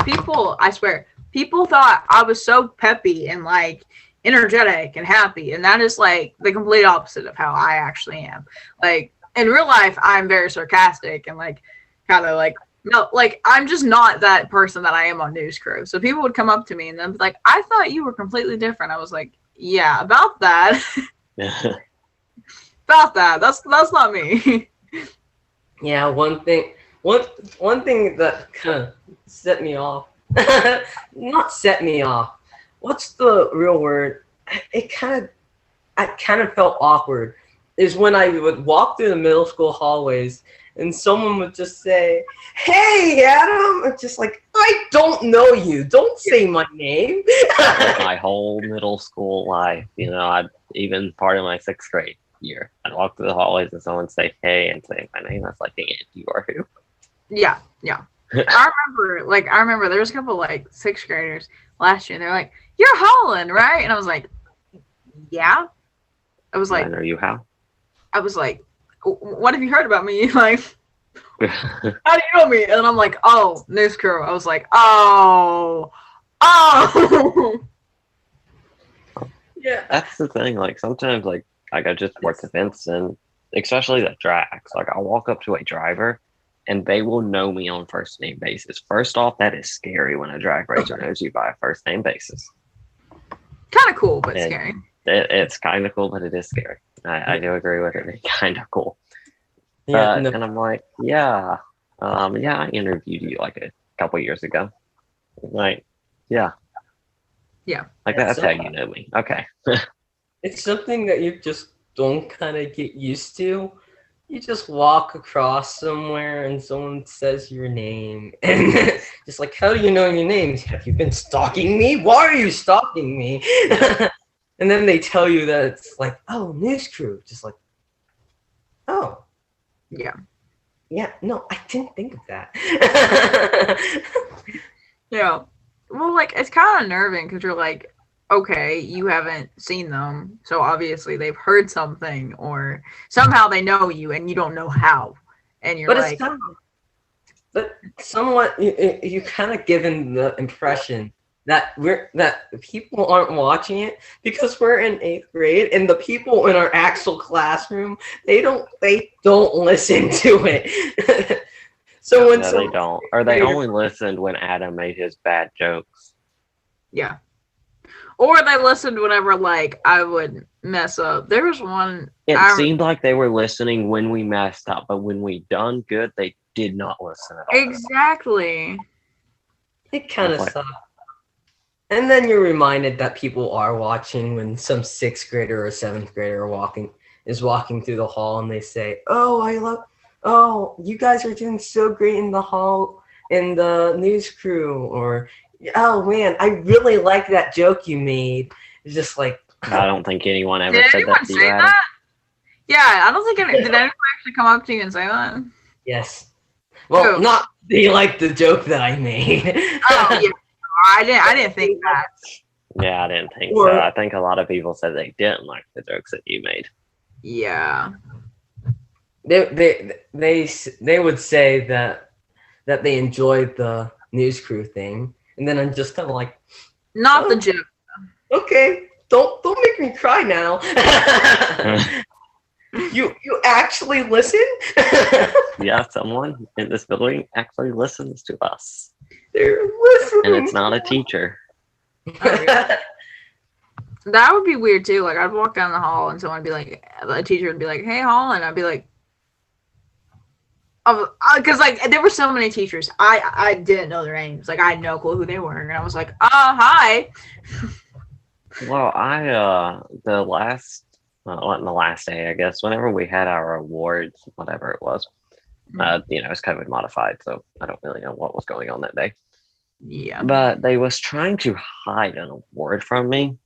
I swear, people thought I was so peppy and like energetic and happy, and that is like the complete opposite of how I actually am. Like in real life, I'm very sarcastic and like kind of like, no, like I'm just not that person that I am on News Crew. So people would come up to me and then be like, I thought you were completely different. I was like, yeah, about that. About that. That's not me. Yeah, one thing that kind of set me off. Not set me off. What's the real word? I kind of felt awkward. Is when I would walk through the middle school hallways and someone would just say, "Hey, Adam," I'm just like, I don't know you. Don't say my name. My whole middle school life, I'd even part of my 6th grade year, I'd walk through the hallways and someone say, "Hey," and say my name. That's like, "Dang it, you are who?" Yeah. I remember there was a couple like 6th graders last year. They're like, "You're Holland, right?" And I was like, "Yeah." I was like, "I know you how?" I was like, "What have you heard about me?" Like, how do you know me? And then I'm like, "Oh, News Crew." I was like, "Oh." Yeah. That's the thing. Like sometimes, I go just sports events, and especially the tracks. Like I'll walk up to a driver, and they will know me on first name basis. First off, that is scary when a drag racer knows you by a first name basis. Kind of cool, but And scary. It's kind of cool, but it is scary. I do agree with it. It's kind of cool. Yeah, no, And I'm like, yeah, I interviewed you like a couple years ago. Like, yeah. Yeah. Like that's how you know me. Okay. it's something that you just don't kind of get used to. You just walk across somewhere and someone says your name, and just like, how do you know your name? Have you been stalking me? Why are you stalking me? And then they tell you that it's like, oh, news crew. Just like, oh, Yeah. yeah, no, I didn't think of that. Yeah. Well, like, it's kind of unnerving because you're like, okay, you haven't seen them, so obviously they've heard something, or somehow they know you and you don't know how. And you're But like, it's kind of, but somewhat, you kind of given the impression that people aren't watching it because we're in 8th grade and the people in our actual classroom they don't listen to it. So when no, they don't, or they only listened when Adam made his bad jokes. yeah. Or they listened whenever, like, I would mess up. There was one. It seemed like they were listening when we messed up, but when we done good, they did not listen at all. Exactly. It kind of sucked. And then you're reminded that people are watching when some 6th grader or 7th grader is walking through the hall and they say, oh, you guys are doing so great in the hall in the news crew, or oh man, I really like that joke you made. It's just like, I don't think anyone ever did said anyone that to say you, Adam. that? Yeah, I don't think did anyone actually come up to you and say that? Yes. Well, Who? not they like the joke that I made. Oh yeah, I didn't think that. Yeah, I didn't think so. I think a lot of people said they didn't like the jokes that you made. Yeah. They would say that they enjoyed the news crew thing, and then I'm just kind of like, Not the joke. Okay, don't make me cry now. You actually listen? Yeah, someone in this building actually listens to us. They're listening. And it's not a teacher. That would be weird too. Like, I'd walk down the hall and someone would be like, a teacher would be like, "Hey, Holland," I'd be like, because like there were so many teachers, I didn't know their names. Like, I had no clue who they were, and I was like, hi. Well, the last day, I guess, whenever we had our awards, whatever it was, it's COVID modified, so I don't really know what was going on that day. Yeah. But they was trying to hide an award from me.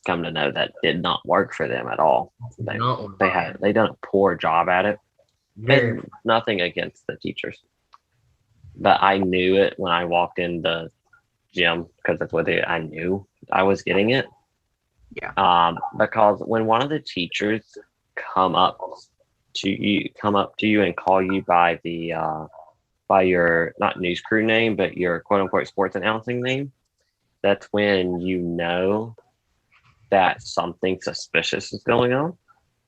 Come to know that did not work for them at all. They done a poor job at it. And nothing against the teachers, but I knew it when I walked in the gym because that's what I knew I was getting it. Yeah. Because when one of the teachers come up to you and call you by by your not news crew name, but your quote unquote sports announcing name, that's when you know that something suspicious is going on.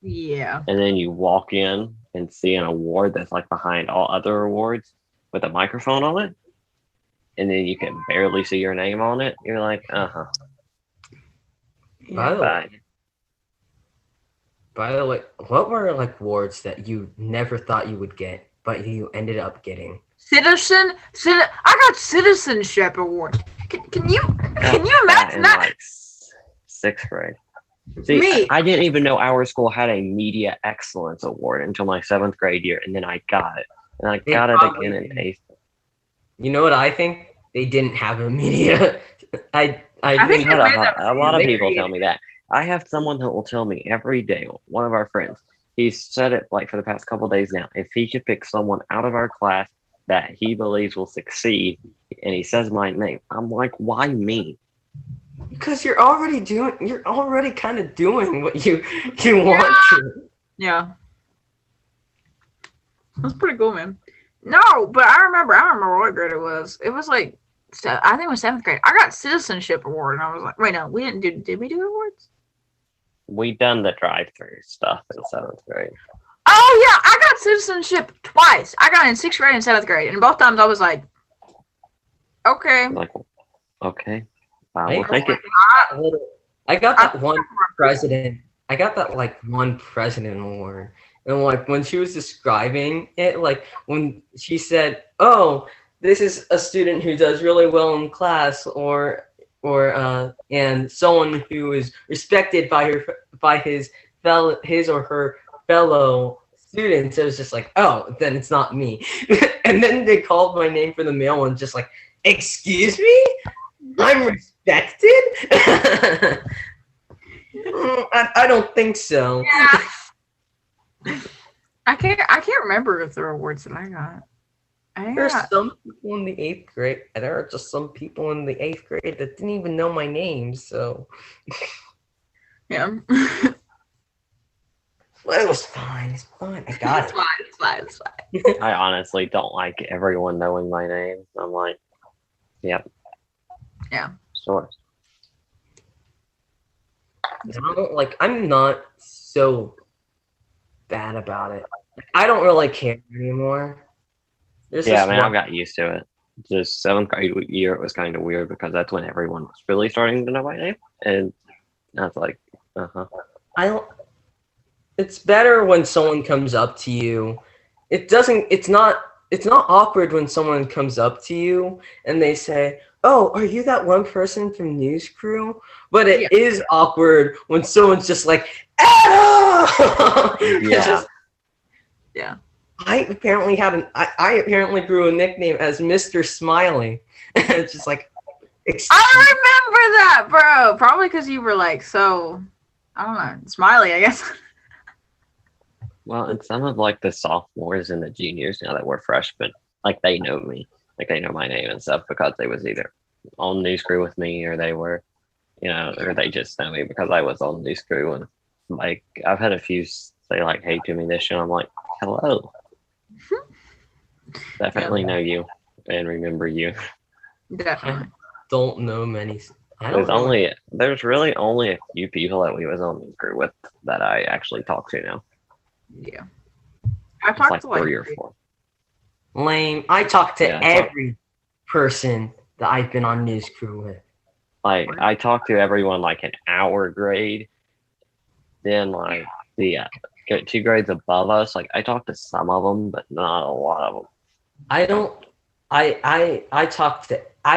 Yeah. And then you walk in and see an award that's like behind all other awards with a microphone on it. And then you can barely see your name on it. You're like, uh-huh. By the way, what were like awards that you never thought you would get, but you ended up getting? I got citizenship award. Can you imagine that? Like 6th grade. See, I didn't even know our school had a media excellence award until my 7th grade year, and then I got it. And I got it again in 8th. You know what I think? They didn't have a media. I think a lot of people tell me that. I have someone that will tell me every day, one of our friends, he's said it like for the past couple of days now, if he could pick someone out of our class that he believes will succeed, and he says my name, I'm like, why me? Because you're already kind of doing what you want to. Yeah. That's pretty cool, man. No, but I remember what grade it was. It was like, I think it was 7th grade. I got citizenship award, and I was like, wait, no, we didn't do. Did we do awards? We done the drive-through stuff in 7th grade. Oh yeah, I got citizenship twice. I got it in 6th grade and 7th grade, and both times I was like, okay. Like, okay, I we'll take it. I got that one president. I got that like one president award, and like when she was describing it, like when she said, "Oh, this is a student who does really well in class," or and someone who is respected by his or her fellow students, it was just like, "Oh, then it's not me." And then they called my name for the mail and just like, "Excuse me, I'm respected." I don't think so. Yeah. I can't remember if there were awards that I got. There's some people in the 8th grade, and there are just some people in the 8th grade that didn't even know my name, so Yeah. well, it was fine. It's fine. I got It's it. fine. It's fine. It's fine. I honestly don't like everyone knowing my name. I'm like, yep. Yeah. Sure. I'm not so bad about it. I don't really care anymore. Yeah, man, I've got used to it. Just 7th grade year, it was kind of weird because that's when everyone was really starting to know my name, and I was like, It's better when someone comes up to you. It's not awkward when someone comes up to you and they say, "Oh, are you that one person from News Crew?" But it is awkward when someone's just like, "Adam!" Yeah. Yeah. I apparently grew a nickname as Mr. Smiley. It's just like, I remember that, bro. Probably because you were like so, I don't know, smiley, I guess. Well, and some of like the sophomores and the juniors now that we're freshmen, like they know me, like they know my name and stuff because they was either on News Crew with me or they were, or they just know me because I was on News Crew. And like I've had a few say like, "Hey" to me this year. I'm like, "Hello." Definitely know you and remember you. Definitely. Don't know many. There's really only a few people that we was on News Crew with that I actually talk to now. Yeah. I talked to like 3 or 4. Lame. I talk to every person that I've been on News Crew with. Like I talked to everyone like in our grade. Then like the 2 grades above us, like I talked to some of them, but not a lot of them. I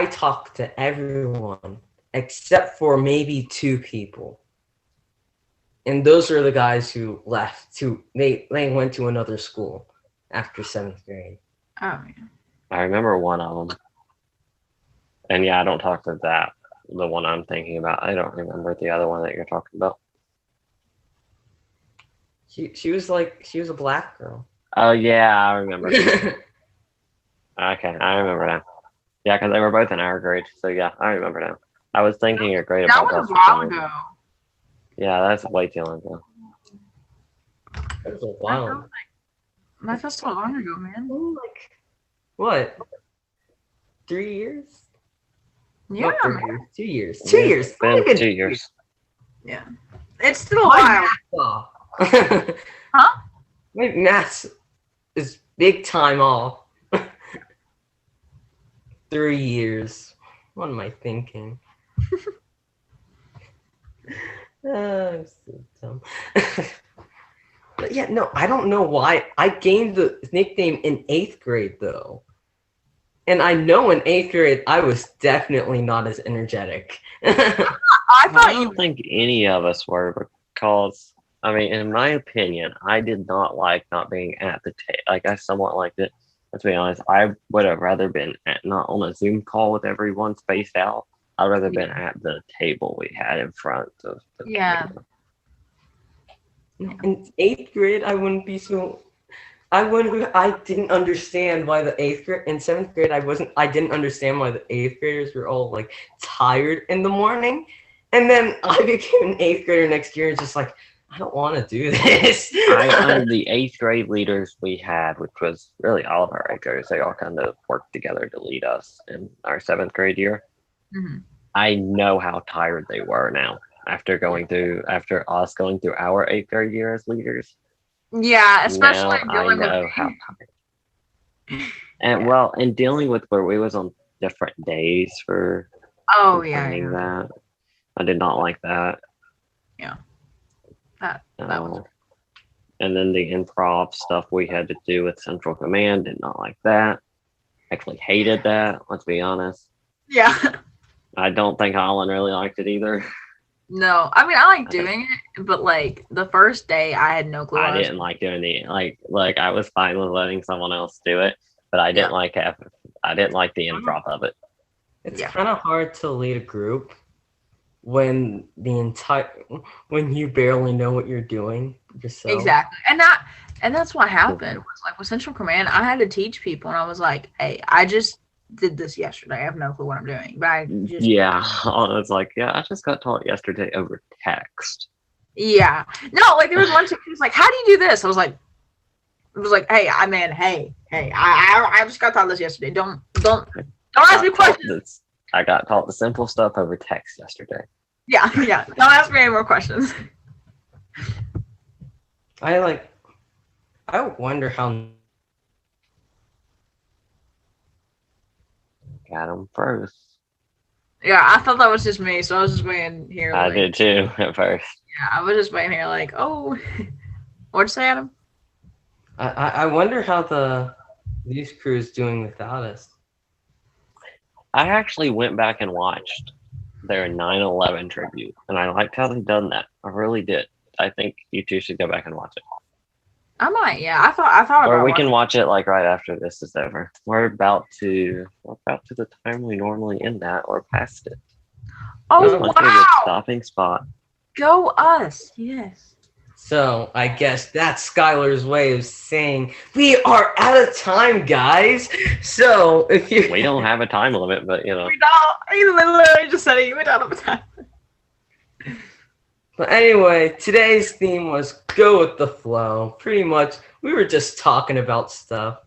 talk to everyone except for maybe 2 people. And those are the guys who left they went to another school after 7th grade. Oh yeah. I remember one of them. And yeah, I don't talk to that. The one I'm thinking about. I don't remember the other one that you're talking about. She was a black girl. Oh yeah, I remember. Okay, I remember now. Yeah, because they were both in our grade. So yeah, I remember now. I was thinking a grade That above was us. a while ago. Yeah, that's way too long ago. That was a while. That's so long ago, man. Like what? 3 years? Yeah, no, man. 2 years. 2 years. It's been 2 years. Yeah. It's still a while. Huh? My math is big time off. 3 years. What am I thinking? I'm so dumb. But yeah, no, I don't know why. I gained the nickname in 8th grade, though. And I know in 8th grade, I was definitely not as energetic. I don't think any of us were because, I mean, in my opinion, I did not like not being at the table. Like, I somewhat liked it. Let's be honest, I would have rather been not on a Zoom call with everyone spaced out. I'd rather been at the table we had in front of the camera. In 8th grade, I wouldn't be so. I didn't understand why the 8th grade in 7th grade I didn't understand why the 8th graders were all like tired in the morning, and then I became an 8th grader next year and just like I don't want to do this. The 8th grade leaders we had, which was really all of our 8th graders, they all kind of worked together to lead us in our 7th grade year. Mm-hmm. I know how tired they were now after us going through our 8th grade year as leaders. Yeah, especially Now I dealing with know how tired. And well, and dealing with where we was on different days for Oh yeah, planning yeah. that, I did not like that. That was And then the improv stuff we had to do with Central Command, did not like that. Actually hated that, let's be honest. yeah. I don't think Holland really liked it either. No, I mean I like doing it, but like the first day I had no clue. I didn't like doing the like I was fine with letting someone else do it, but I didn't like the improv of it. It's Yeah. kind of hard to lead a group when when you barely know what you're doing yourself. Exactly, and that's what happened. Was like with Central Command, I had to teach people, and I was like, "Hey, I just did this yesterday. I have no clue what I'm doing." But I just It's like, yeah, I just got taught yesterday over text. Yeah. No, like there was one chick who was like, "How do you do this?" I was like, "Hey, I just got taught this yesterday. Don't ask me questions." I got taught the simple stuff over text yesterday. Yeah. Don't ask me any more questions. I wonder how. Got them first. Yeah, I thought that was just me, so I was just waiting here. I did too at first. Yeah, I was just waiting here, like, oh, what'd you say, Adam? I wonder how these crews doing without us. I actually went back and watched their 9/11 tribute, and I liked how they done that. I really did. I think you two should go back and watch it. I might, yeah. I thought Or about we can watch it like right after this is over. We're about to the time we normally end at, or past it. Oh, My favorite wow! stopping spot. Go us, yes. So I guess that's Skylar's way of saying we are out of time, guys. So if you We don't have a time limit, but you know. We don't. He literally just said it. We don't have time. But anyway, today's theme was go with the flow. Pretty much, we were just talking about stuff.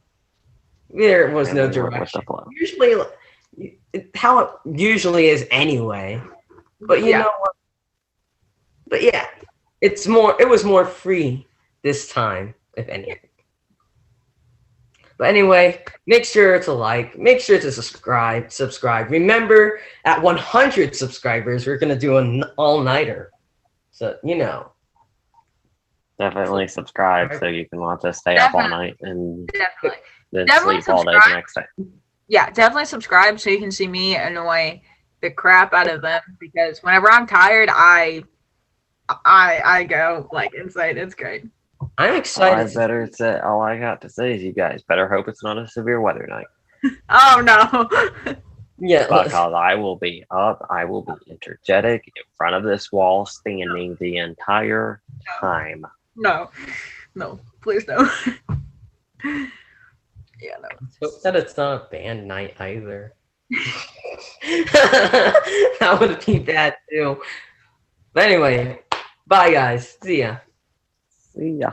There was no direction. Usually, how it usually is anyway. But you know what? But yeah, it was more free this time, if anything. But anyway, make sure to like, make sure to subscribe. Remember, at 100 subscribers, we're gonna do an all-nighter. So you know. Definitely subscribe so you can watch us stay up all night and then Definitely sleep all day the next day. Yeah, definitely subscribe so you can see me annoy the crap out of them, because whenever I'm tired, I go like insane. It's great. I'm excited. All I got to say is you guys better hope it's not a severe weather night. Oh no. Yeah, because I will be up. I will be energetic in front of this wall, standing the entire time. No, please no. Yeah, no. Hope that it's not a band night either. That would be bad too. But anyway, bye guys. See ya. See ya.